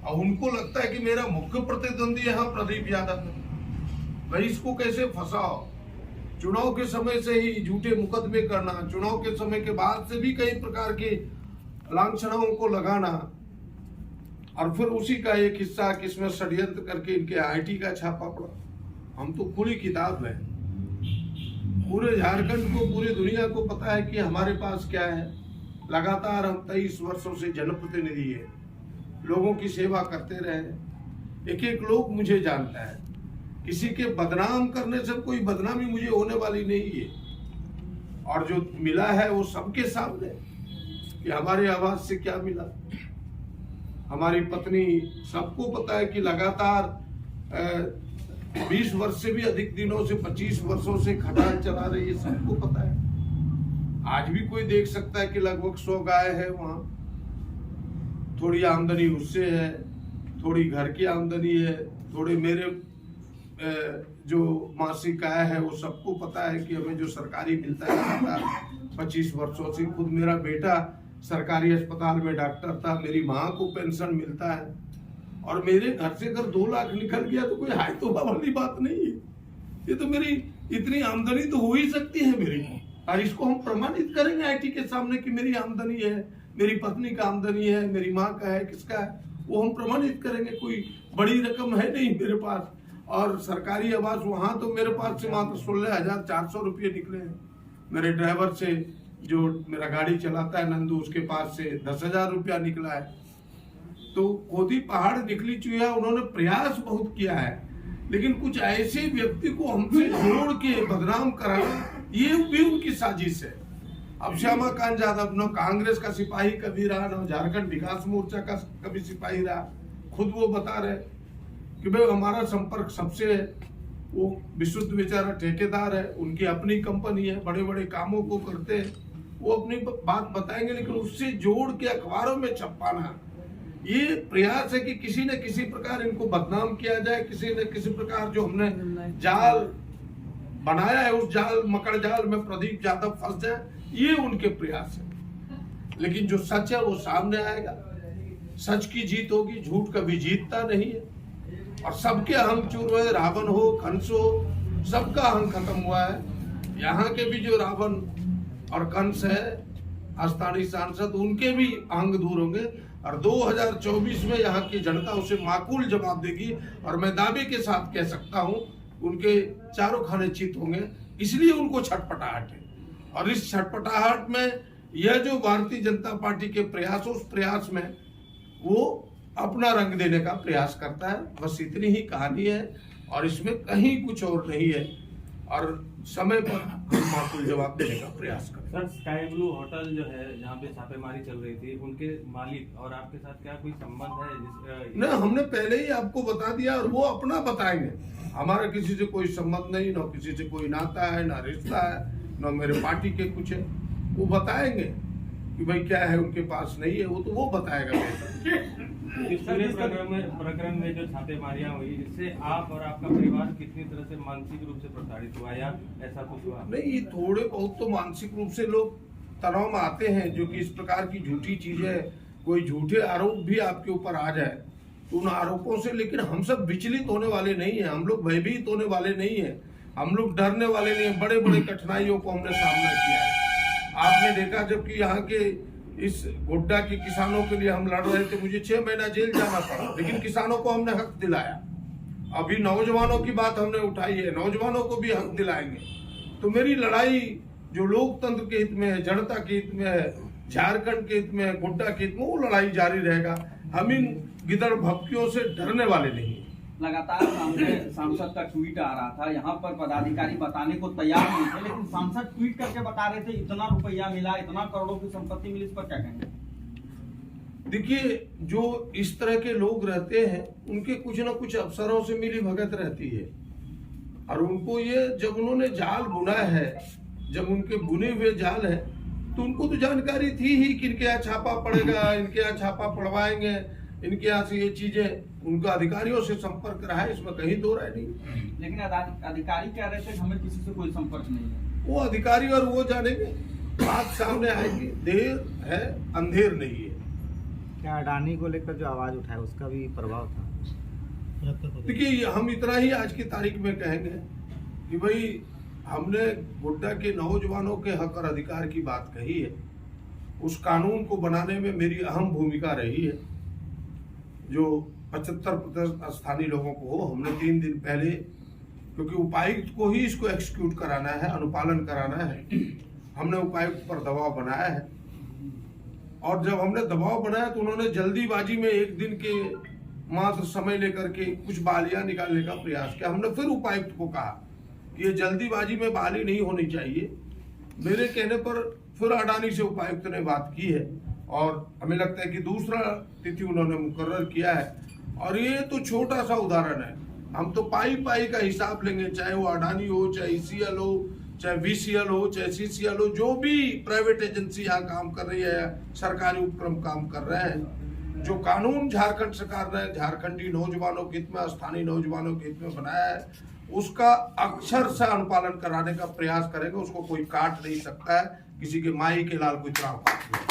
और उनको लगता है कि मेरा मुख्य प्रतिद्वंदी यहाँ प्रदीप यादव है, भाई इसको कैसे फंसाओ। चुनाव के समय से ही झूठे मुकदमे करना, चुनाव के समय के बाद से भी कई प्रकार के लांछनाओं को लगाना, और फिर उसी का एक हिस्सा किसमें षड्यंत्र करके इनके आईटी का छापा पड़ा। हम तो खुली किताब है, पूरे झारखंड को, पूरी दुनिया को पता है कि हमारे पास क्या है। लगातार हम 23 वर्षों से जनप्रतिनिधि है, लोगों की सेवा करते रहे। एक एक लोग मुझे जानता है, किसी के बदनाम करने से कोई बदनामी मुझे होने वाली नहीं है। और जो मिला है वो सबके सामने कि हमारे आवाज से क्या मिला। हमारी पत्नी, सबको पता है कि लगातार 20 वर्ष से भी अधिक दिनों से, 25 वर्षों से खटाल चला रही है, सबको पता है। आज भी कोई देख सकता है कि लगभग 100 गाय है वहां, थोड़ी आमदनी उससे है, थोड़ी घर की आमदनी है, थोड़े मेरे जो मासिक आय है, वो सबको पता है कि हमें जो सरकारी मिलता है लगातार 25 वर्षों से। खुद मेरा बेटा सरकारी अस्पताल में डॉक्टर था, मेरी माँ को पेंशन मिलता है, और मेरे घर से अगर 2 लाख निकल गया तो कोई हाय तौबा वाली बात नहीं है। ये तो मेरी इतनी आमदनी तो हो ही सकती है मेरी, और इसको हम प्रमाणित करेंगे आईटी के सामने कि मेरी आमदनी है, मेरी पत्नी का आमदनी है, मेरी माँ का है, किसका है, वो हम प्रमाणित करेंगे। कोई बड़ी रकम है नहीं मेरे पास। और सरकारी आवास वहां तो मेरे पास से मात्र 16,400 रुपये निकले हैं। मेरे ड्राइवर से, जो मेरा गाड़ी चलाता है नंदू, उसके पास से 10,000 रुपया निकला है। तो खोदी पहाड़ निकली चुया। उन्होंने प्रयास बहुत किया है, लेकिन कुछ ऐसे व्यक्ति को हमसे जोड़ के बदनाम कराना, ये भी उनकी साजिश है। अब श्यामा कांत यादव न कांग्रेस का सिपाही कभी रहा, न झारखंड विकास मोर्चा का कभी सिपाही रहा। खुद वो बता रहे कि भाई हमारा संपर्क सबसे है। वो विशुद्ध बेचारा ठेकेदार है, उनकी अपनी कंपनी है, बड़े बड़े कामों को करते हैं, वो अपनी बात बताएंगे। लेकिन उससे जोड़ के अखबारों में छपाना, ये प्रयास है कि किसी न किसी प्रकार इनको बदनाम किया जाए, किसी न किसी प्रकार जो हमने जाल बनाया है उस जाल, मकड़ जाल में प्रदीप यादव फंस जाए, ये उनके प्रयास है। लेकिन जो सच है वो सामने आएगा। सच की जीत होगी, झूठ कभी जीतता नहीं है। और सबके अहंग चूर हुए, रावण हो, कंस हो, सबका अहंग खत्म हुआ है। यहाँ के भी जो रावण और कंस है स्थानीय सांसद, उनके भी अहंग दूर होंगे, और 2024 में यहाँ की जनता उसे माकूल जवाब देगी। और मैं दावे के साथ कह सकता हूँ उनके चारों खाने चित होंगे। इसलिए उनको छटपटाहट है, और इस छटपटाहट में यह जो भारतीय जनता पार्टी के प्रयास, उस प्रयास में वो अपना रंग देने का प्रयास करता है। बस इतनी ही कहानी है, और इसमें कहीं कुछ और नहीं है। और समय पर हम माकूल जवाब देने का प्रयास करें। सर, स्काई ब्लू होटल जो है जहाँ पे छापेमारी चल रही थी, उनके मालिक और आपके साथ क्या कोई संबंध है? ना, हमने पहले ही आपको बता दिया, और वो अपना बताएंगे। हमारा किसी से कोई संबंध नहीं, ना किसी से कोई नाता है, ना रिश्ता है, ना मेरे पार्टी के कुछ है। वो बताएंगे कि भाई क्या है उनके पास नहीं है, वो तो वो बताएगा। इस पूरे प्रकरण में जो छापेमारियां हुई, इससे आप और आपका परिवार कितनी तरह से मानसिक रूप से प्रताड़ित हुआ, या ऐसा कुछ हुआ? नहीं, ये थोड़े बहुत तो मानसिक रूप से लोग तनाव में आते हैं, जो कि इस प्रकार की झूठी चीजें, कोई झूठे आरोप भी आपके ऊपर आ जाए तो उन आरोपों से, लेकिन हम सब विचलित होने वाले नहीं है, हम लोग भयभीत होने वाले नहीं है, हम लोग डरने वाले नहीं है। बड़े बड़े कठिनाइयों को हमने सामना किया है। आपने देखा, जबकि यहाँ के इस गोड्डा के किसानों के लिए हम लड़ रहे थे, मुझे 6 महीना जेल जाना पड़ा, लेकिन किसानों को हमने हक दिलाया। अभी नौजवानों की बात हमने उठाई है, नौजवानों को भी हक दिलाएंगे। तो मेरी लड़ाई जो लोकतंत्र के हित में है, जनता के हित में है, झारखंड के हित में है, गोड्डा के हित में, वो लड़ाई जारी रहेगा। हम इन गिदड़ भपकियों से डरने वाले नहीं। लगातार सामने सांसद का ट्वीट आ रहा था, यहाँ पर पदाधिकारी बताने को तैयार नहीं थे, लेकिन सांसद ट्वीट करके बता रहे थे इतना रुपया मिला, इतना करोड़ों की संपत्ति मिली। इस पर क्या कहेंगे? देखिए, जो इस तरह के लोग रहते हैं, उनके कुछ न कुछ अफसरों से मिली भगत रहती है, और उनको ये, जब उन्होंने जाल बुना है, जब उनके बुने हुए जाल है, तो उनको तो जानकारी थी ही कि इनके यहाँ छापा पड़ेगा, इनके यहाँ छापा पड़वाएंगे, इनके यहाँ से ये चीजें, उनका अधिकारियों से संपर्क रहा है, इसमें कहीं दो राय नहीं। लेकिन अधिकारी कह रहे थे कि हमें किसी से कोई संपर्क नहीं है। वो अधिकारी और वो जानेंगे, बात सामने आएगी। देर है, अंधेर नहीं है। क्या अडानी को लेकर जो आवाज उठाया उसका भी प्रभाव था? देखिए, हम इतना ही आज की तारीख में कहेंगे कि भाई हमने गोड्डा के नौजवानों के हक और अधिकार की बात कही है। उस कानून को बनाने में मेरी अहम भूमिका रही है, जो 75% स्थानीय लोगों को हो। हमने 3 दिन पहले, क्योंकि उपायुक्त को ही इसको एक्सिक्यूट कराना है, अनुपालन कराना है, हमने उपायुक्त पर दबाव बनाया है। और जब हमने दबाव बनाया तो उन्होंने जल्दीबाजी में 1 दिन के मात्र समय लेकर के कुछ बालियां निकालने का प्रयास किया। हमने फिर उपायुक्त को कहा कि ये जल्दीबाजी में बाली नहीं होनी चाहिए। मेरे कहने पर फिर अडानी से उपायुक्त ने बात की है और हमें लगता है कि दूसरा तिथि उन्होंने मुकर्रर किया है। और ये तो छोटा सा उदाहरण है, हम तो पाई का हिसाब लेंगे, चाहे वो अडानी हो, चाहे ईसीएल हो, चाहे वीसीएल हो, चाहे सीसीएल हो, जो भी प्राइवेट एजेंसी यहाँ काम कर रही है, सरकारी उपक्रम काम कर रहे हैं। जो कानून झारखंड सरकार ने झारखंडी नौजवानों के हित में, स्थानीय नौजवानों के हित में बनाया है, उसका अक्षर से अनुपालन कराने का प्रयास करेंगे। उसको कोई काट नहीं सकता है, किसी के माई के लाल कोई त्राव काट नहीं।